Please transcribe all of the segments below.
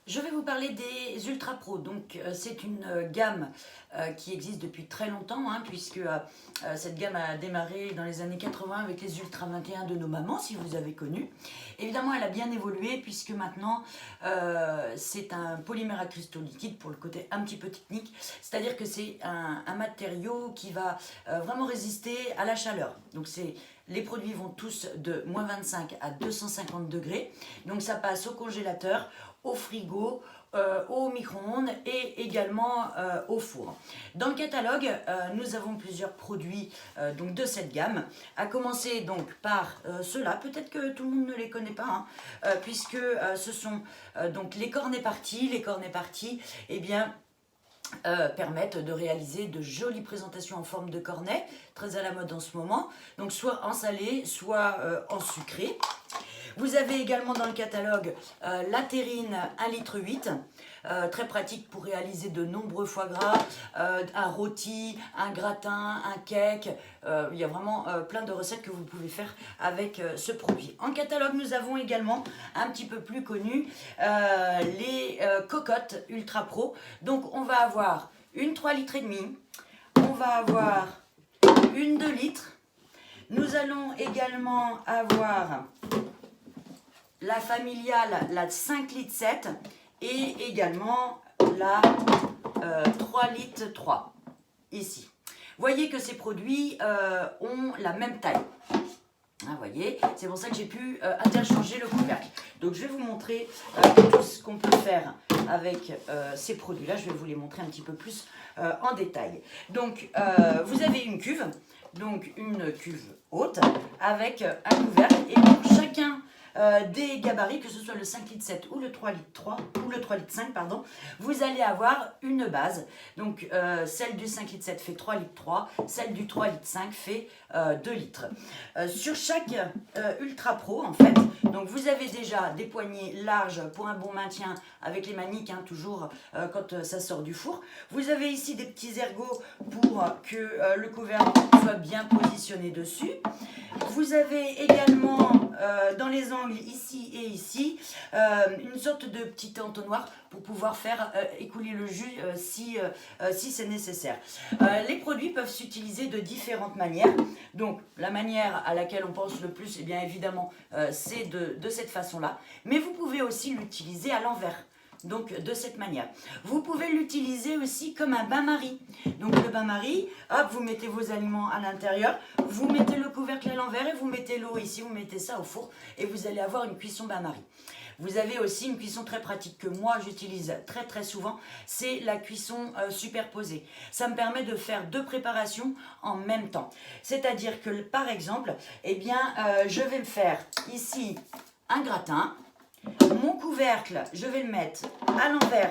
Je vais vous parler des Ultra Pro. Donc, c'est une gamme qui existe depuis très longtemps, hein, puisque cette gamme a démarré dans les années 80 avec les Ultra 21 de nos mamans, si vous avez connu. Évidemment, elle a bien évolué, puisque maintenant, c'est un polymère à cristaux liquides pour le côté un petit peu technique. C'est-à-dire que c'est un matériau qui va vraiment résister à la chaleur. Donc, les produits vont tous de moins 25 à 250 degrés. Donc, ça passe au congélateur, au frigo, au micro-ondes et également au four. Dans le catalogue, nous avons plusieurs produits donc de cette gamme, à commencer donc par ceux-là. Peut-être que tout le monde ne les connaît pas, hein, puisque ce sont donc les cornets partis. Les cornets partis, eh bien, permettent de réaliser de jolies présentations en forme de cornet, très à la mode en ce moment, donc soit en salé, soit en sucré. Vous avez également dans le catalogue la terrine 1,8 litre, très pratique pour réaliser de nombreux foie gras, un rôti, un gratin, un cake. Il y a vraiment plein de recettes que vous pouvez faire avec ce produit. En catalogue, nous avons également un petit peu plus connu les cocottes Ultra Pro. Donc on va avoir une 3,5 litres, on va avoir une 2 litres. Nous allons également avoir la familiale, la 5 litres 7 et également la 3 litres 3 ici. Voyez que ces produits ont la même taille. Vous voyez, c'est pour ça que j'ai pu interchanger le couvercle. Donc je vais vous montrer tout ce qu'on peut faire avec ces produits-là. Je vais vous les montrer un petit peu plus en détail. Donc vous avez une cuve, donc une cuve haute avec un couvercle et pour chacun des gabarits, que ce soit le 5 litres 7 ou le 3 litres 3 ou le 3 litres 5, pardon, vous allez avoir une base. Donc celle du 5 litres 7 fait 3 litres 3, celle du 3 litres 5 fait 2 litres. Sur chaque Ultra Pro, en fait, donc vous avez déjà des poignées larges pour un bon maintien avec les maniques, hein, toujours quand ça sort du four. Vous avez ici des petits ergots pour que le couvercle soit bien positionné dessus. Vous avez également dans les angles ici et ici une sorte de petit entonnoir pour pouvoir faire écouler le jus si c'est nécessaire. Les produits peuvent s'utiliser de différentes manières. Donc la manière à laquelle on pense le plus, eh bien évidemment, c'est de cette façon-là. Mais vous pouvez aussi l'utiliser à l'envers. Donc de cette manière. Vous pouvez l'utiliser aussi comme un bain-marie. Donc le bain-marie, hop, vous mettez vos aliments à l'intérieur, vous mettez le couvercle à l'envers et vous mettez l'eau ici, vous mettez ça au four et vous allez avoir une cuisson bain-marie. Vous avez aussi une cuisson très pratique que moi j'utilise très très souvent, c'est la cuisson superposée. Ça me permet de faire deux préparations en même temps. C'est-à-dire que par exemple, eh bien, je vais me faire ici un gratin. Mon couvercle, je vais le mettre à l'envers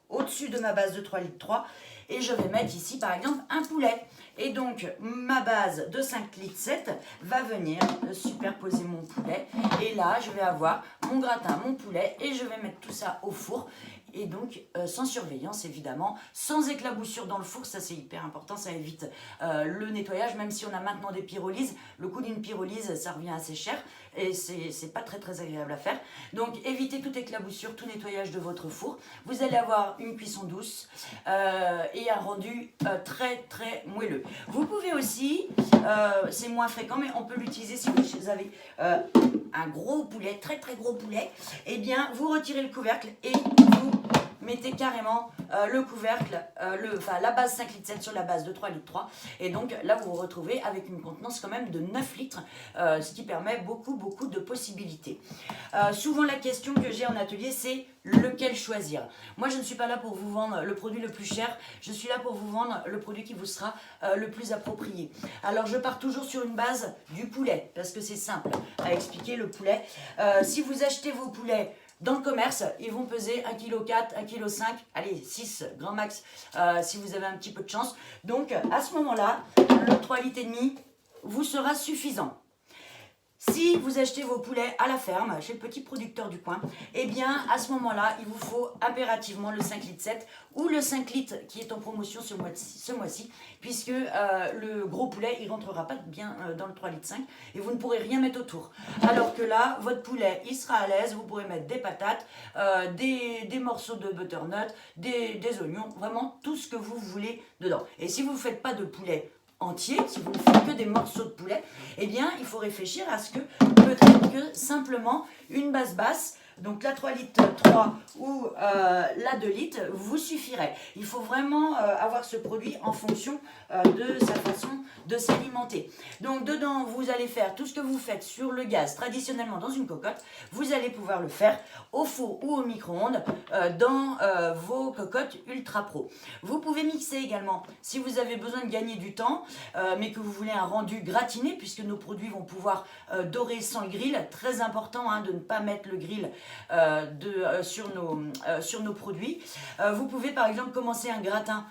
au-dessus de ma base de 3 litres 3 et je vais mettre ici par exemple un poulet. Et donc ma base de 5 litres 7 va venir superposer mon poulet et là je vais avoir mon gratin, mon poulet et je vais mettre tout ça au four. Et donc sans surveillance évidemment, sans éclaboussure dans le four, ça c'est hyper important, ça évite le nettoyage, même si on a maintenant des pyrolyses, le coût d'une pyrolyse ça revient assez cher et c'est pas très très agréable à faire. Donc évitez toute éclaboussure, tout nettoyage de votre four. Vous allez avoir une cuisson douce et un rendu très très moelleux. Vous pouvez aussi, c'est moins fréquent mais on peut l'utiliser si vous avez un gros poulet, très très gros poulet, et bien vous retirez le couvercle et vous mettez carrément le couvercle, la base 5 litres 7 sur la base de 3 litres 3 et donc là vous vous retrouvez avec une contenance quand même de 9 litres, ce qui permet beaucoup de possibilités. Souvent la question que j'ai en atelier c'est lequel choisir. Moi je ne suis pas là pour vous vendre le produit le plus cher, je suis là pour vous vendre le produit qui vous sera le plus approprié. Alors je pars toujours sur une base du poulet parce que c'est simple à expliquer le poulet. Si vous achetez vos poulets dans le commerce, ils vont peser 1,4 kg, 1,5 kg, allez 6 grand max si vous avez un petit peu de chance. Donc à ce moment-là, le 3,5 litres vous sera suffisant. Si vous achetez vos poulets à la ferme, chez le petit producteur du coin, eh bien à ce moment-là, il vous faut impérativement le 5 litres 7 ou le 5 litres qui est en promotion ce mois-ci, puisque le gros poulet, il ne rentrera pas bien dans le 3 litres 5 et vous ne pourrez rien mettre autour. Alors que là, votre poulet, il sera à l'aise, vous pourrez mettre des patates, des morceaux de butternut, des oignons, vraiment tout ce que vous voulez dedans. Et si vous ne faites pas de poulet entier, si vous ne faites que des morceaux de poulet, eh bien il faut réfléchir à ce que peut-être que simplement une base basse, donc la 3 litres 3 ou la 2 litres vous suffirait. Il faut vraiment avoir ce produit en fonction de sa façon de s'alimenter. Donc dedans, vous allez faire tout ce que vous faites sur le gaz traditionnellement dans une cocotte, vous allez pouvoir le faire au four ou au micro-ondes dans vos cocottes Ultra Pro. Vous pouvez mixer également si vous avez besoin de gagner du temps, mais que vous voulez un rendu gratiné, puisque nos produits vont pouvoir dorer sans le grill. Très important de ne pas mettre le grill sur nos produits. Vous pouvez par exemple commencer un gratin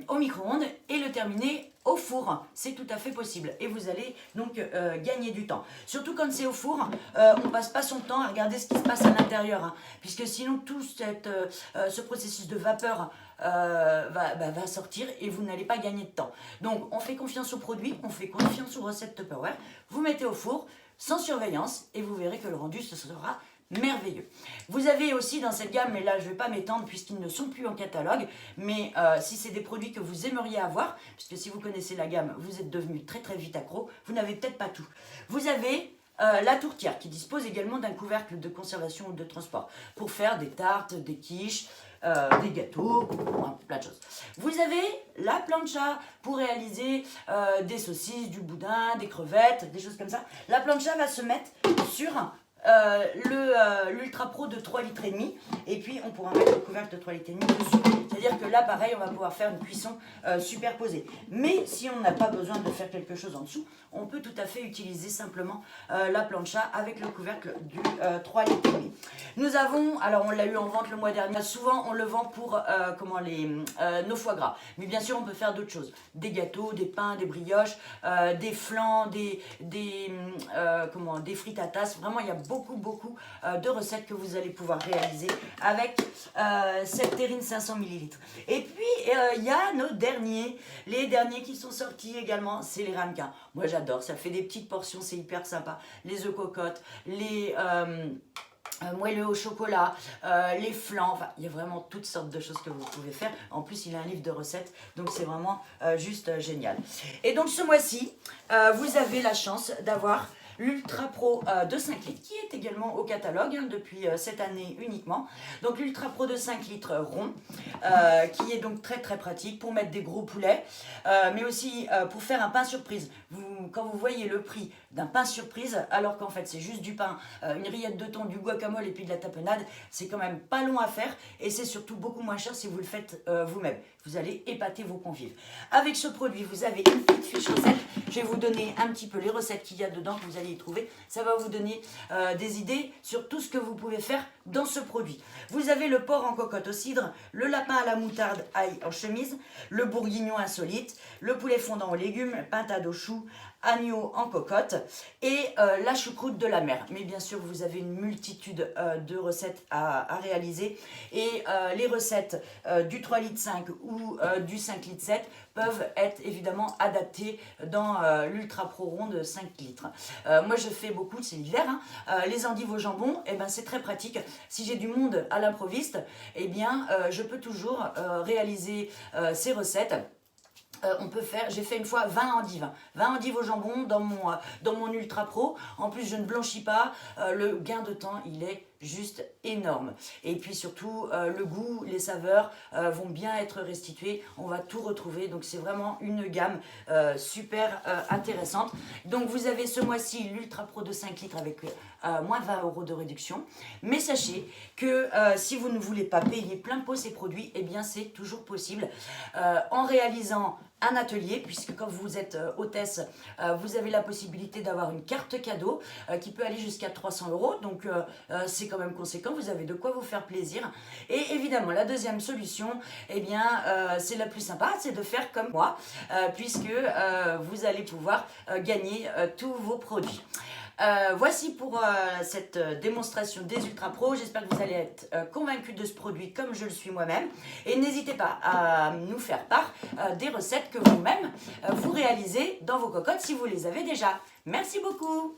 au micro-ondes et le terminer au four, c'est tout à fait possible et vous allez donc gagner du temps. Surtout quand c'est au four, on passe pas son temps à regarder ce qui se passe à l'intérieur, puisque sinon tout ce processus de vapeur va sortir et vous n'allez pas gagner de temps. Donc on fait confiance aux produits, on fait confiance aux recettes Tupperware, vous mettez au four sans surveillance et vous verrez que le rendu ce sera merveilleux. Vous avez aussi dans cette gamme, mais là je ne vais pas m'étendre puisqu'ils ne sont plus en catalogue, mais si c'est des produits que vous aimeriez avoir, puisque si vous connaissez la gamme, vous êtes devenu très très vite accro, vous n'avez peut-être pas tout. Vous avez la tourtière qui dispose également d'un couvercle de conservation ou de transport pour faire des tartes, des quiches, des gâteaux, plein de choses. Vous avez la plancha pour réaliser des saucisses, du boudin, des crevettes, des choses comme ça. La plancha va se mettre sur l'Ultra Pro de 3 litres et demi et puis on pourra mettre le couvercle de 3 litres et demi dessus. C'est-à-dire que là pareil on va pouvoir faire une cuisson superposée. Mais si on n'a pas besoin de faire quelque chose en dessous, on peut tout à fait utiliser simplement la plancha avec le couvercle du 3 litres et demi. Nous avons, alors on l'a eu en vente le mois dernier, souvent on le vend pour nos foie gras. Mais bien sûr on peut faire d'autres choses. Des gâteaux, des pains, des brioches, des flans, des frites à tasse. Vraiment il y a beaucoup de recettes que vous allez pouvoir réaliser avec cette terrine 500 ml. Et puis il y a les derniers qui sont sortis également, c'est les ramequins. Moi j'adore, ça fait des petites portions, c'est hyper sympa. Les œufs cocottes, les moelleux au chocolat, les flans, enfin il y a vraiment toutes sortes de choses que vous pouvez faire. En plus il a un livre de recettes, donc c'est vraiment juste génial. Et donc ce mois-ci, vous avez la chance d'avoir l'Ultra Pro de 5 litres qui est également au catalogue depuis cette année uniquement. Donc l'Ultra Pro de 5 litres rond qui est donc très très pratique pour mettre des gros poulets mais aussi pour faire un pain surprise. Quand vous voyez le prix d'un pain surprise alors qu'en fait c'est juste du pain, une rillette de thon, du guacamole et puis de la tapenade, c'est quand même pas long à faire et c'est surtout beaucoup moins cher si vous le faites vous-même. Vous allez épater vos convives. Avec ce produit, vous avez une petite fiche recette. Je vais vous donner un petit peu les recettes qu'il y a dedans, que vous allez y trouver. Ça va vous donner des idées sur tout ce que vous pouvez faire dans ce produit. Vous avez le porc en cocotte au cidre, le lapin à la moutarde ail en chemise, le bourguignon insolite, le poulet fondant aux légumes, pintade au chou, agneau en cocotte et la choucroute de la mer. Mais bien sûr, vous avez une multitude de recettes à réaliser et les recettes du 3 litres 5 ou du 5 litres 7 peuvent être évidemment adaptées dans l'Ultra Pro rond de 5 litres. Moi, je fais beaucoup, c'est l'hiver, les endives au jambon, et ben, c'est très pratique. Si j'ai du monde à l'improviste, eh bien, je peux toujours réaliser ces recettes. J'ai fait une fois 20 endives. 20 endives au jambon dans mon Ultra Pro. En plus, je ne blanchis pas. Le gain de temps, il est juste énorme. Et puis surtout, le goût, les saveurs vont bien être restituées. On va tout retrouver. Donc, c'est vraiment une gamme super intéressante. Donc, vous avez ce mois-ci l'Ultra Pro de 5 litres avec moins 20 € de réduction. Mais sachez que si vous ne voulez pas payer plein pot ces produits, eh bien, c'est toujours possible en réalisant un atelier, puisque quand vous êtes hôtesse, vous avez la possibilité d'avoir une carte cadeau qui peut aller jusqu'à 300 euros. Donc c'est quand même conséquent, vous avez de quoi vous faire plaisir. Et évidemment, la deuxième solution, eh bien, c'est la plus sympa, c'est de faire comme moi, puisque vous allez pouvoir gagner tous vos produits. Voici pour cette démonstration des Ultra Pro. J'espère que vous allez être convaincus de ce produit comme je le suis moi-même. Et n'hésitez pas à nous faire part des recettes que vous-même vous réalisez dans vos cocottes si vous les avez déjà. Merci beaucoup.